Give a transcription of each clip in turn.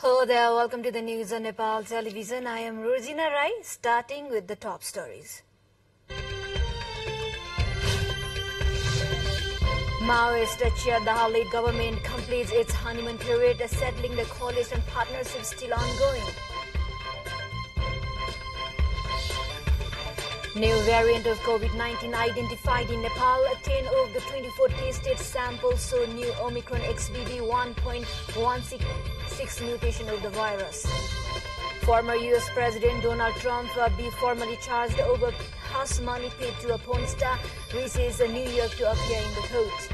Hello there, welcome to the news on Nepal television. I am Rosina Rai, starting with the top stories. Maoist Chair Dahal lead government completes its honeymoon period, settling the coalition partnership still ongoing. New variant of COVID-19 identified in Nepal. 10 of the 24 tested samples show new Omicron XBB 1.166 mutation of the virus. Former U.S. President Donald Trump be formally charged over house money paid to a porn star, reaches New York to appear in the court.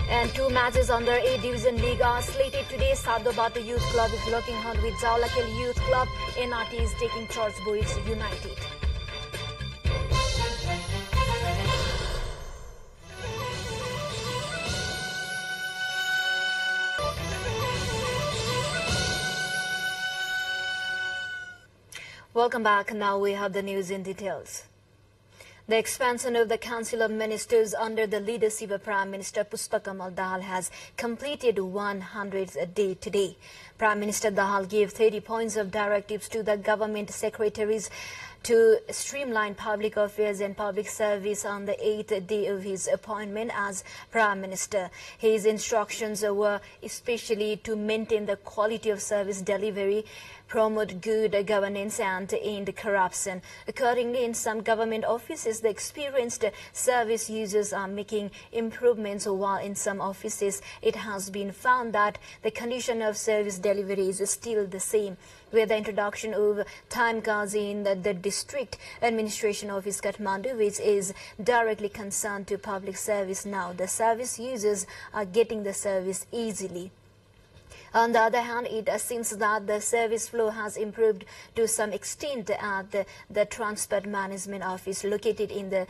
And two matches under A Division League are slated today. Sadobata Youth Club is locking horn with Jaulakel Youth Club. NRT is taking charge Boys United. Welcome back. Now we have the news in details. The expansion of the Council of Ministers under the leadership of Prime Minister Pushpakamal Dahal has completed 100th day today. Prime Minister Dahal gave 30 points of directives to the government secretaries to streamline public affairs and public service on the 8th day of his appointment as Prime Minister. His instructions were especially to maintain the quality of service delivery, promote good governance and end corruption. Accordingly, in some government offices, the experienced service users are making improvements, while in some offices, it has been found that the condition of service delivery is still the same. With the introduction of time cards in the District Administration Office Kathmandu, which is directly concerned to public service now, the service users are getting the service easily. On the other hand, it seems that the service flow has improved to some extent at the Transport Management Office located in the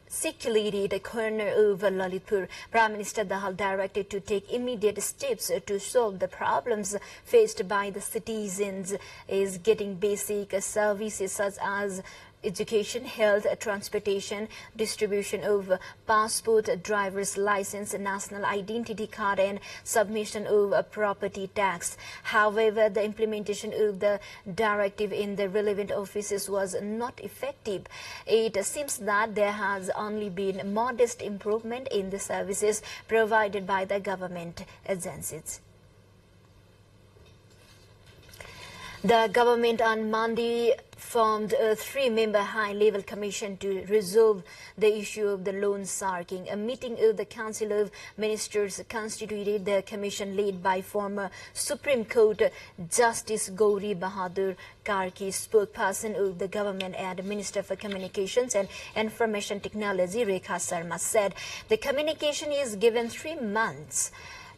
secluded corner of Lalitpur. Prime Minister Dahal directed to take immediate steps to solve the problems faced by the citizens is getting basic services such as education, health, transportation, distribution of passport, driver's license, national identity card and submission of property tax. However, the implementation of the directive in the relevant offices was not effective. It seems that there has only been modest improvement in the services provided by the government agencies. The government on Monday formed a 3-member high-level commission to resolve the issue of the loan sharking. A meeting of the Council of Ministers constituted the commission led by former Supreme Court Justice Gauri Bahadur Karki, spokesperson of the government and Minister for Communications and Information Technology Rekha Sharma said the communication is given 3 months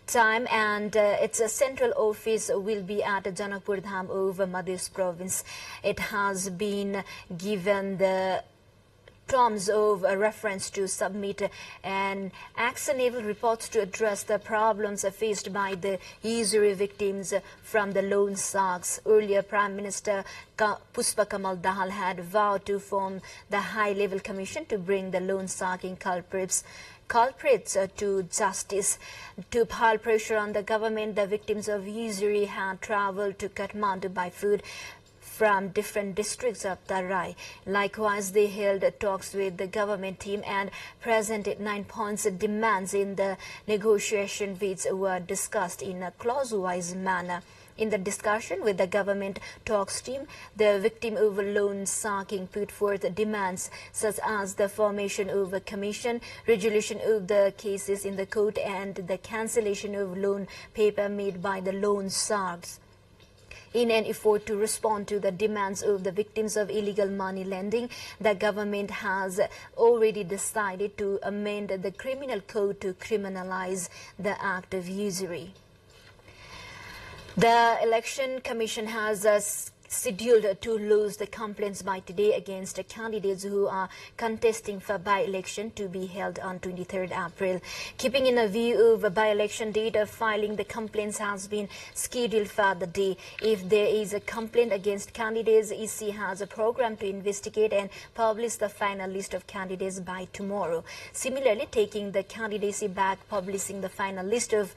time and its central office will be at Janakpur Dham of Madhya province. It has been given the terms of reference to submit an actionable report to address the problems faced by the usury victims from the loan sharks. Earlier, Prime Minister Pushpakamal Dahal had vowed to form the high-level commission to bring the loan sharking culprits to justice. To pile pressure on the government, the victims of usury had travelled to Kathmandu by foot from different districts of Tarai. Likewise, they held talks with the government team and presented 9 points of demands in the negotiation, which were discussed in a clause-wise manner. In the discussion with the government talks team, the victim of loan sharking put forth demands such as the formation of a commission, resolution of the cases in the court and the cancellation of loan paper made by the loan sharks. In an effort to respond to the demands of the victims of illegal money lending, the government has already decided to amend the criminal code to criminalize the act of usury. The Election Commission has scheduled to lose the complaints by today against the candidates who are contesting for by-election to be held on 23rd April. Keeping in a view of a by-election date, filing the complaints has been scheduled for the day. If there is a complaint against candidates, EC has a program to investigate and publish the final list of candidates by tomorrow. Similarly, taking the candidacy back, publishing the final list of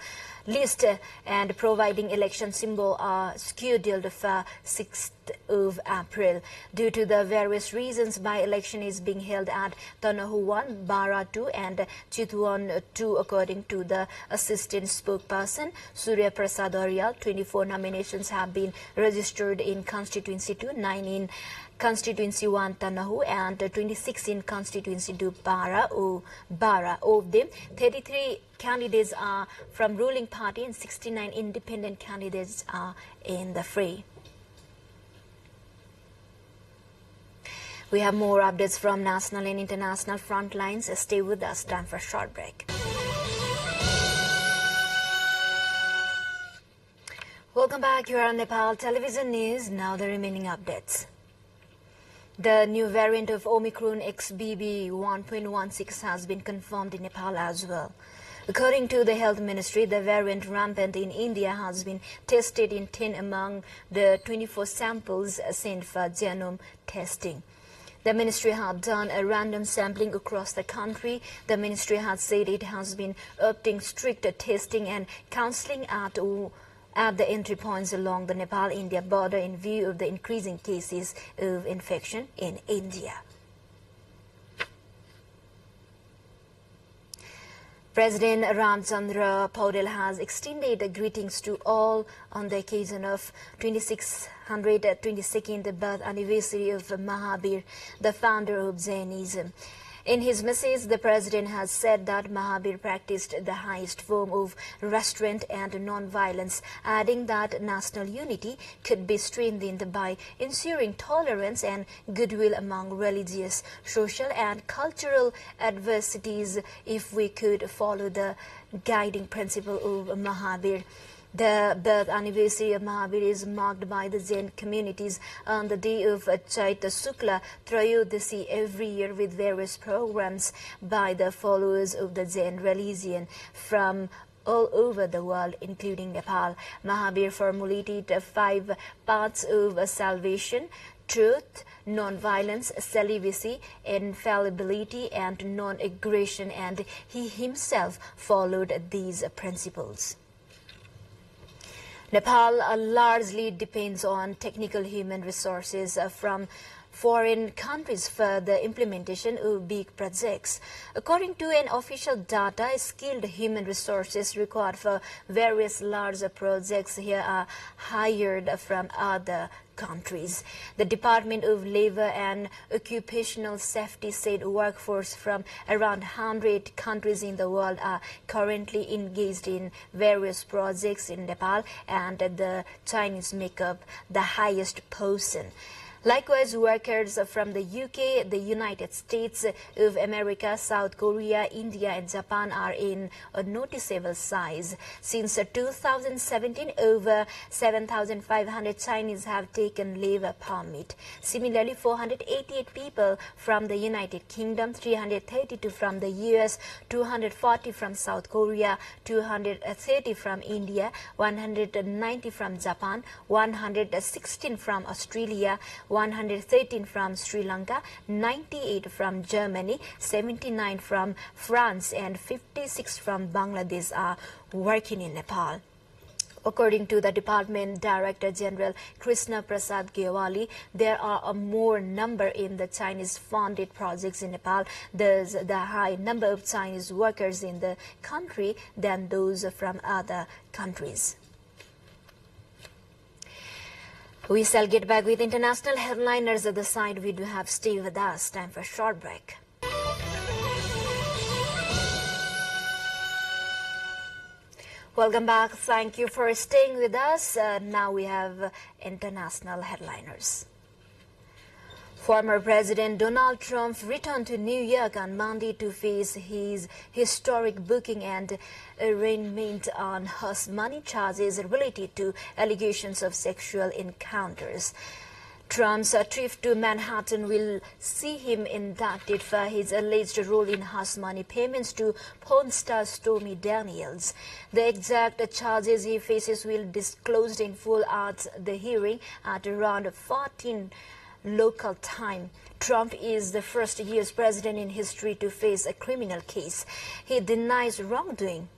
list and providing election symbol are scheduled for 6th of April. Due to the various reasons, by-election is being held at Tanahu 1, Bara 2 and Chitwan 2 according to the assistant spokesperson Surya Prasad Aryal. 24 nominations have been registered in Constituency 2, 9 in Constituency 1 Tanahu and 26 in Constituency 2 Bara. Of them, 33 candidates are from ruling party and 69 independent candidates are in the fray. We have more updates from national and international front lines. Stay with us. Time for a short break. Welcome back. You are on Nepal Television News. Now the remaining updates. The new variant of Omicron XBB 1.16 has been confirmed in Nepal as well. According to the Health Ministry, the variant rampant in India has been tested in 10 among the 24 samples sent for genome testing. The ministry had done a random sampling across the country. The ministry has said it has been opting stricter testing and counselling at the entry points along the Nepal-India border in view of the increasing cases of infection in India. President Ramchandra Paudel has extended greetings to all on the occasion of 2622nd birth anniversary of Mahabir, the founder of Jainism. In his message, the president has said that Mahabir practiced the highest form of restraint and non-violence, adding that national unity could be strengthened by ensuring tolerance and goodwill among religious, social and cultural adversities if we could follow the guiding principle of Mahabir. The birth anniversary of Mahabir is marked by the Jain communities on the day of Chaitra Shukla Trayodasi every year with various programs by the followers of the Jain religion from all over the world, including Nepal. Mahabir formulated 5 paths of salvation: truth, non-violence, celibacy, infallibility and non-aggression, and he himself followed these principles. Nepal largely depends on technical human resources from foreign countries for the implementation of big projects. According to an official data, skilled human resources required for various large projects here are hired from other countries. The Department of Labor and Occupational Safety said workforce from around 100 countries in the world are currently engaged in various projects in Nepal, and the Chinese make up the highest portion. Likewise, workers from the UK, the United States of America, South Korea, India and Japan are in a noticeable size. Since 2017, over 7,500 Chinese have taken labor permit. Similarly, 488 people from the United Kingdom, 332 from the US, 240 from South Korea, 230 from India, 190 from Japan, 116 from Australia, 113 from Sri Lanka, 98 from Germany, 79 from France and 56 from Bangladesh are working in Nepal. According to the Department Director General Krishna Prasad Gewali, there are a more number in the Chinese-funded projects in Nepal. There's the high number of Chinese workers in the country than those from other countries. We shall get back with international headliners at the side. We do have stay with us. Time for a short break. Welcome back. Thank you for staying with us. Now we have international headliners. Former President Donald Trump returned to New York on Monday to face his historic booking and arraignment on hush money charges related to allegations of sexual encounters. Trump's trip to Manhattan will see him indicted for his alleged role in hush money payments to porn star Stormy Daniels. The exact charges he faces will be disclosed in full at the hearing at around 14 local time. Trump is the first U.S. president in history to face a criminal case. He denies wrongdoing.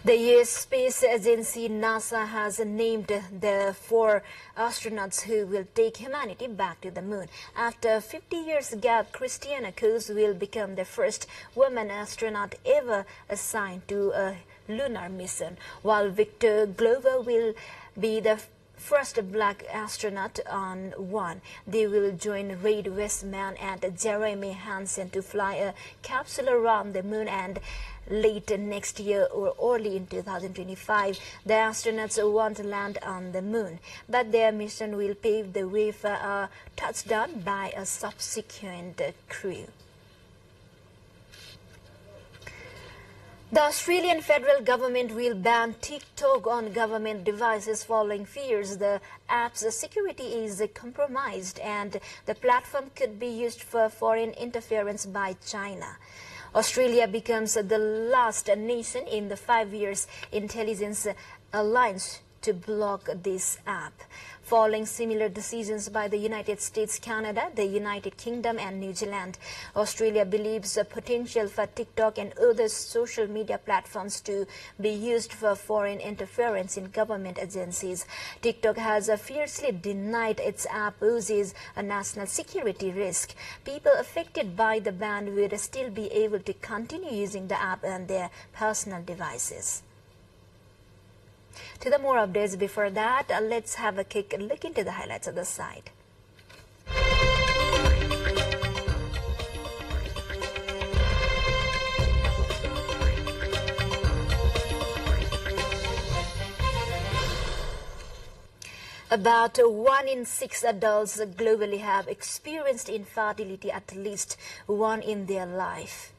The U.S. Space Agency NASA has named the 4 astronauts who will take humanity back to the moon. After a 50 years gap, Christiana Cruz will become the first woman astronaut ever assigned to a lunar mission, while Victor Glover will be the first black astronaut on one. They will join Reid Westman and Jeremy Hansen to fly a capsule around the moon, and late next year or early in 2025, the astronauts want to land on the moon, but their mission will pave the way for a touchdown by a subsequent crew. The Australian federal government will ban TikTok on government devices following fears the app's security is compromised and the platform could be used for foreign interference by China. Australia becomes the last nation in the 5 years intelligence alliance to block this app, following similar decisions by the United States, Canada, the United Kingdom and New Zealand. Australia believes the potential for TikTok and other social media platforms to be used for foreign interference in government agencies. TikTok has fiercely denied its app poses a national security risk. People affected by the ban will still be able to continue using the app on their personal devices. To the more updates before that, let's have a quick look into the highlights of the site. About 1 in 6 adults globally have experienced infertility at least one in their life.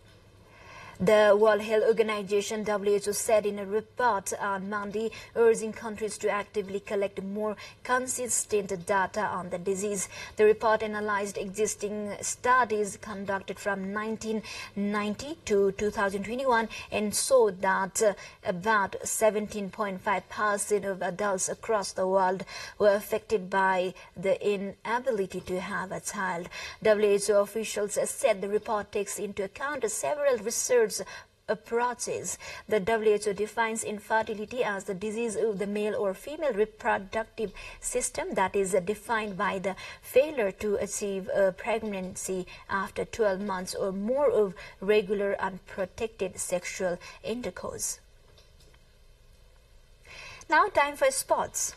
The World Health Organization (WHO) said in a report on Monday, urging countries to actively collect more consistent data on the disease. The report analyzed existing studies conducted from 1990 to 2021 and showed that about 17.5% of adults across the world were affected by the inability to have a child. WHO officials said the report takes into account several research approaches. The WHO defines infertility as the disease of the male or female reproductive system that is defined by the failure to achieve a pregnancy after 12 months or more of regular unprotected sexual intercourse. Now time for sports.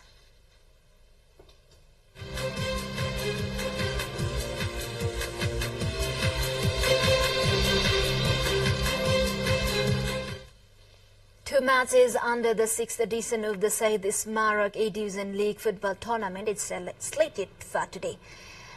Two matches under the 6th edition of the Said Smarak A-Division League football tournament is slated for today.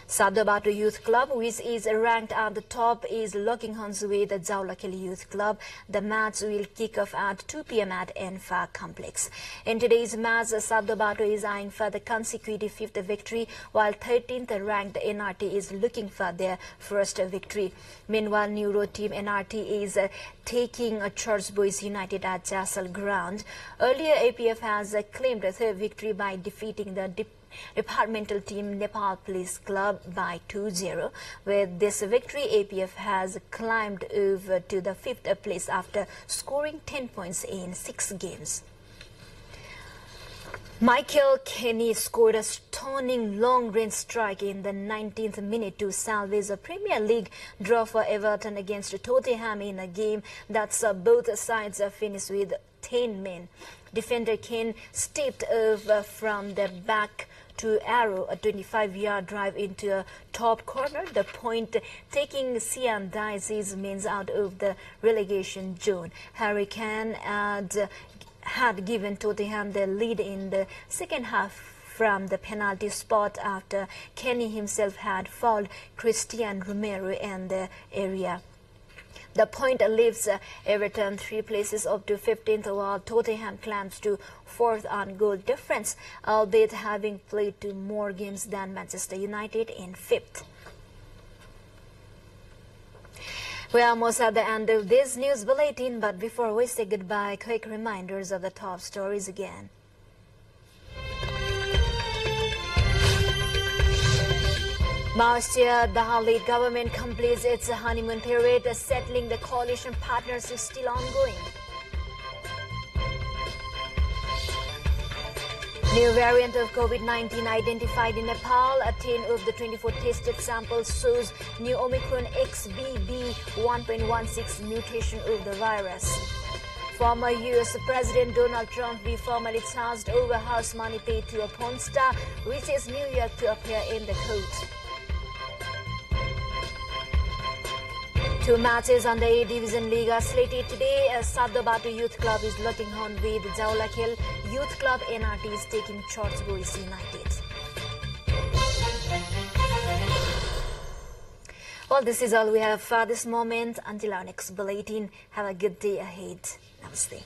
Sadhu Batu Youth Club, which is ranked at the top, is locking horns with the Jaulakili Youth Club. The match will kick off at 2 p.m. at Enfa Complex. In today's match, Sadhu Batu is eyeing for the consecutive 5th victory, while 13th ranked NRT is looking for their first victory. Meanwhile, Neuro team NRT is taking Church Boys United at Jassal ground. Earlier, APF has claimed a third victory by defeating the departmental team Nepal Police Club by 2-0. With this victory, APF has climbed over to the 5th place after scoring 10 points in 6 games. Michael Kenny scored a stunning long-range strike in the 19th minute to salvage a Premier League draw for Everton against Tottenham in a game that saw both sides finish with 10 men. Defender Kane stepped over from the back to arrow a 25-yard drive into a top corner, the point taking Sian Dice's men out of the relegation zone. Harry Kane had given Tottenham the lead in the second half from the penalty spot after Kenny himself had fouled Christian Romero in the area. The point leaves Everton 3 places up to 15th, while Tottenham climbs to 4th on goal difference, albeit having played 2 more games than Manchester United in 5th. We are almost at the end of this news bulletin, but before we say goodbye, quick reminders of the top stories again. Malaysia, the Halid government completes its honeymoon period. Settling the coalition partners is still ongoing. New variant of COVID-19 identified in Nepal. 10 of the 24 tested samples shows new Omicron XBB 1.16 mutation of the virus. Former U.S. President Donald Trump be formally charged over house money paid to a porn star, reaches New York to appear in the court. Two matches on the A Division League are slated today as Sadabatu Youth Club is locking horn with Jaulakhel Youth Club. NRT is taking Church Boys United. Well, this is all we have for this moment. Until our next bulletin, have a good day ahead. Namaste.